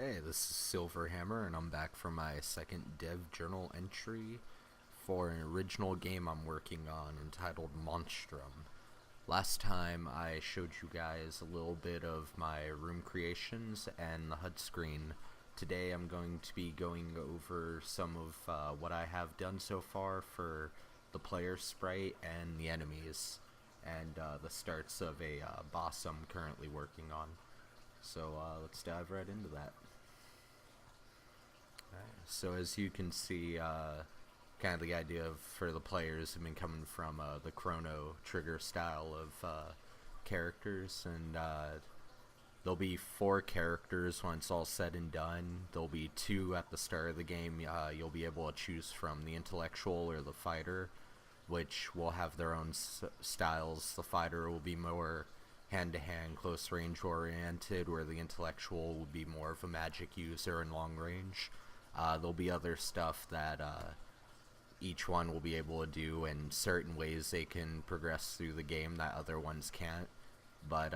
Hey, this is Silverhammer, and I'm back for my second dev journal entry for an original game I'm working on entitled Monstrum. Last time I showed you guys a little bit of my room creations and the HUD screen. Today I'm going to be going over some of what I have done so far for the player sprite and the enemies, and the starts of a boss I'm currently working on. So let's dive right into that. So as you can see, kind of the idea for the players have been coming from the Chrono Trigger style of characters, and there'll be 4 characters when it's all said and done. There'll be 2 at the start of the game. You'll be able to choose from the intellectual or the fighter, which will have their own styles. The fighter will be more hand-to-hand, close-range oriented, where the intellectual will be more of a magic user in long range. There'll be other stuff that each one will be able to do, and certain ways they can progress through the game that other ones can't. But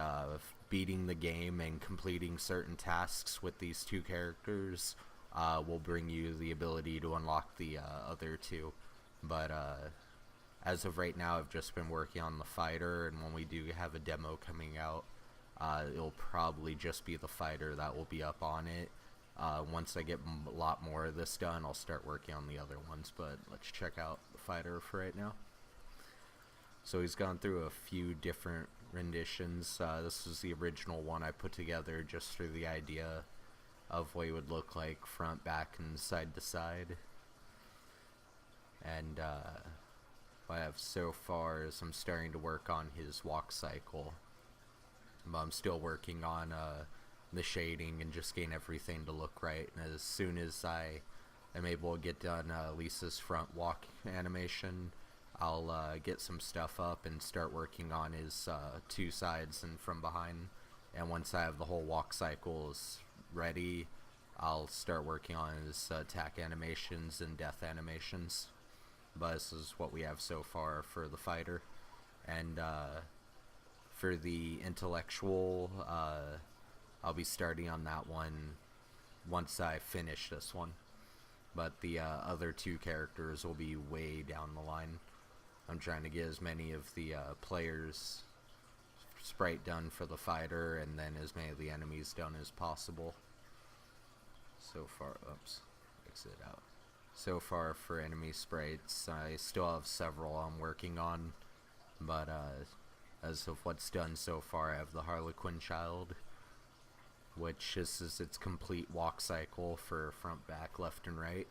beating the game and completing certain tasks with these 2 characters will bring you the ability to unlock the other 2. But as of right now, I've just been working on the fighter, and when we do have a demo coming out, it'll probably just be the fighter that will be up on it. Once I get a lot more of this done, I'll start working on the other ones, but let's check out the fighter for right now. So he's gone through a few different renditions. This was the original one I put together just for the idea of what he would look like front, back, and side to side. And what I have so far is I'm starting to work on his walk cycle. But I'm still working on the shading and just getting everything to look right. And as soon as I am able to get done Lisa's front walk animation, I'll get some stuff up and start working on his 2 sides and from behind. And once I have the whole walk cycles ready, I'll start working on his attack animations and death animations. But this is what we have so far for the fighter. And for the intellectual, I'll be starting on that one once I finish this one. But the other 2 characters will be way down the line. I'm trying to get as many of the players' sprite done for the fighter, and then as many of the enemies done as possible. So far, exit out. So far for enemy sprites, I still have several I'm working on, but as of what's done so far, I have the Harlequin Child, which this is its complete walk cycle for front, back, left, and right.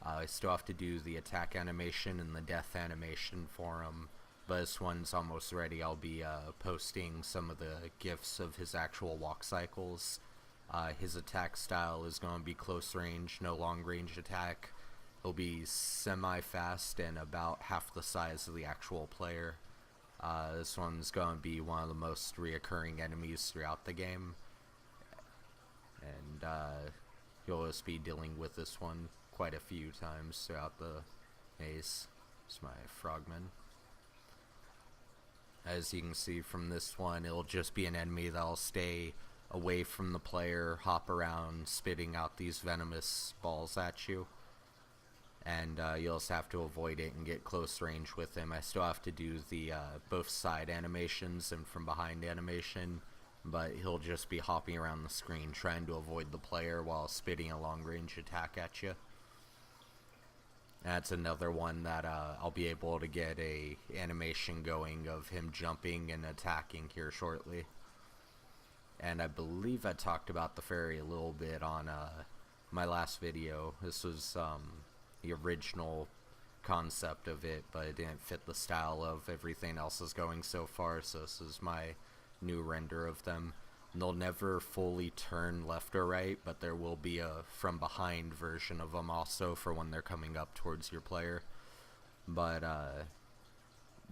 I still have to do the attack animation and the death animation for him, but this one's almost ready. I'll be posting some of the GIFs of his actual walk cycles. His attack style is going to be close range, no long range attack. He'll be semi-fast and about half the size of the actual player. This one's going to be one of the most reoccurring enemies throughout the game. And you'll just be dealing with this one quite a few times throughout the maze. It's my Frogmen. As you can see from this one, it'll just be an enemy that'll stay away from the player, hop around, spitting out these venomous balls at you. And you'll just have to avoid it and get close range with him. I still have to do the both side animations and from behind animation, but he'll just be hopping around the screen trying to avoid the player while spitting a long range attack at you. That's another one that I'll be able to get a animation going of him jumping and attacking here shortly. And I believe I talked about the fairy a little bit on my last video. This was the original concept of it, but it didn't fit the style of everything else is going so far, so this is my new render of them. And they'll never fully turn left or right, but there will be a from behind version of them also for when they're coming up towards your player. But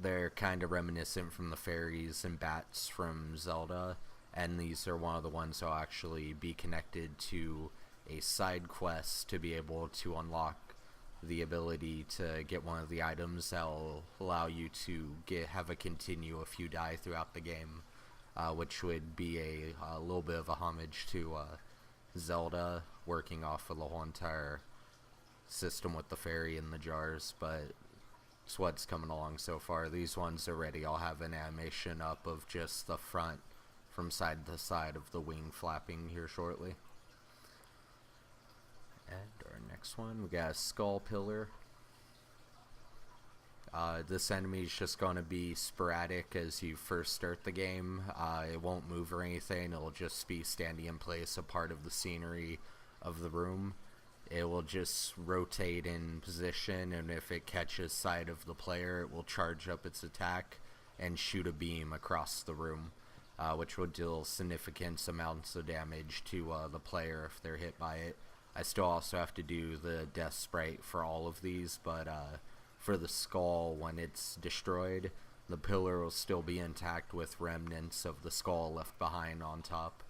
they're kind of reminiscent from the fairies and bats from Zelda, and these are one of the ones that'll actually be connected to a side quest to be able to unlock the ability to get one of the items that'll allow you to have a continue if you die throughout the game. Which would be a little bit of a homage to Zelda, working off of the whole entire system with the fairy and the jars, but it's what's coming along so far. These ones already, I'll have an animation up of just the front from side to side of the wing flapping here shortly. And our next one, we got a skull pillar. This enemy is just going to be sporadic as you first start the game. It won't move or anything, it'll just be standing in place, a part of the scenery of the room. It will just rotate in position, and if it catches sight of the player, it will charge up its attack and shoot a beam across the room, which will deal significant amounts of damage to the player if they're hit by it. I still also have to do the death sprite for all of these, but for the skull, when it's destroyed, the pillar will still be intact with remnants of the skull left behind on top.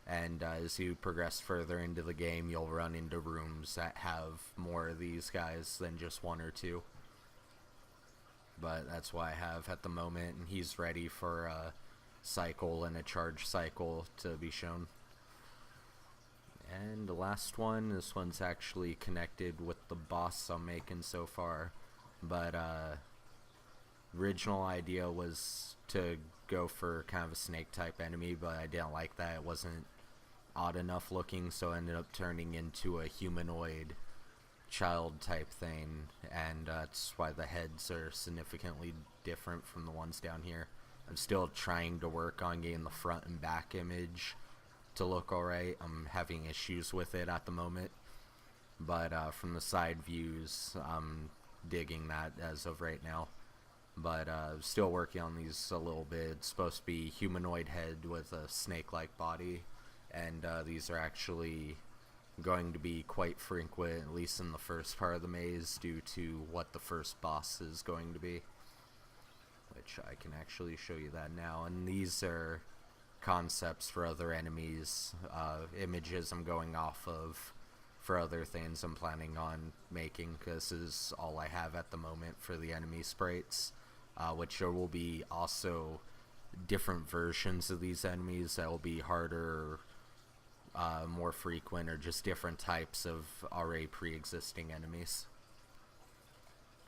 And as you progress further into the game, you'll run into rooms that have more of these guys than just one or two. But that's what I have at the moment, and he's ready for a cycle and a charge cycle to be shown. And the last one, this one's actually connected with the boss I'm making so far. But original idea was to go for kind of a snake type enemy, but I didn't like that. It wasn't odd enough looking, so I ended up turning into a humanoid child type thing, and that's why the heads are significantly different from the ones down here. I'm still trying to work on getting the front and back image to look alright. I'm having issues with it at the moment, but from the side views, I'm digging that as of right now. But still working on these a little bit. It's supposed to be humanoid head with a snake-like body, and these are actually going to be quite frequent, at least in the first part of the maze, due to what the first boss is going to be, which I can actually show you that now. And these are concepts for other enemies, images I'm going off of for other things I'm planning on making, because this is all I have at the moment for the enemy sprites, which there will be also different versions of these enemies that will be harder, more frequent, or just different types of already pre-existing enemies.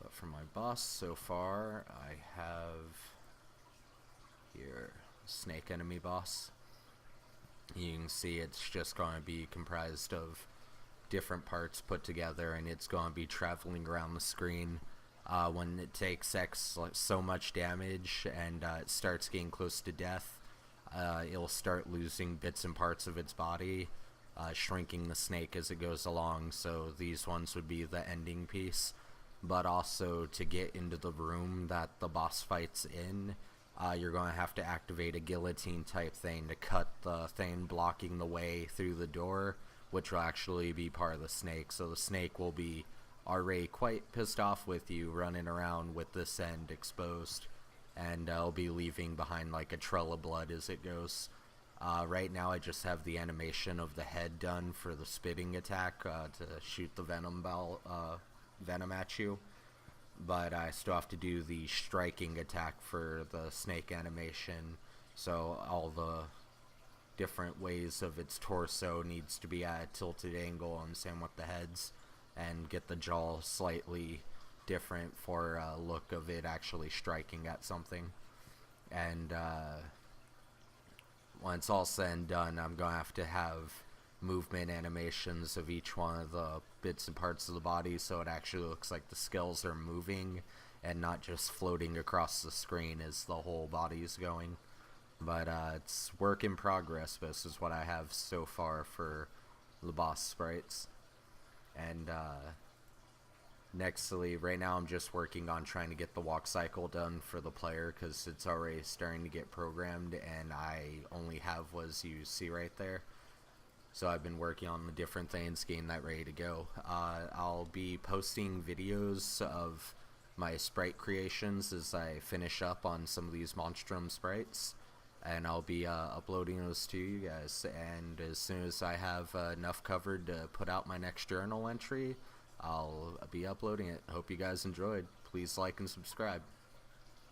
But for my boss so far, I have here snake enemy boss. You can see it's just going to be comprised of different parts put together, and it's going to be traveling around the screen. When it takes so much damage and it starts getting close to death, it'll start losing bits and parts of its body, shrinking the snake as it goes along. So these ones would be the ending piece, but also to get into the room that the boss fights in, you're going to have to activate a guillotine type thing to cut the thing blocking the way through the door, which will actually be part of the snake. So the snake will be already quite pissed off with you running around with this end exposed, and I'll be leaving behind like a trail of blood as it goes. Right now I just have the animation of the head done for the spitting attack to shoot the venom at you, but I still have to do the striking attack for the snake animation, so all the different ways of its torso needs to be at a tilted angle, and same with the heads, and get the jaw slightly different for a look of it actually striking at something. And when it's all said and done, I'm going to have movement animations of each one of the bits and parts of the body, so it actually looks like the skills are moving and not just floating across the screen as the whole body is going. But it's work in progress, but this is what I have so far for the boss sprites. And nextly, right now I'm just working on trying to get the walk cycle done for the player, because it's already starting to get programmed, and I only have what you see right there. So I've been working on the different things, getting that ready to go. I'll be posting videos of my sprite creations as I finish up on some of these Monstrum sprites, and I'll be uploading those to you guys. And as soon as I have enough covered to put out my next journal entry, I'll be uploading it. Hope you guys enjoyed. Please like and subscribe.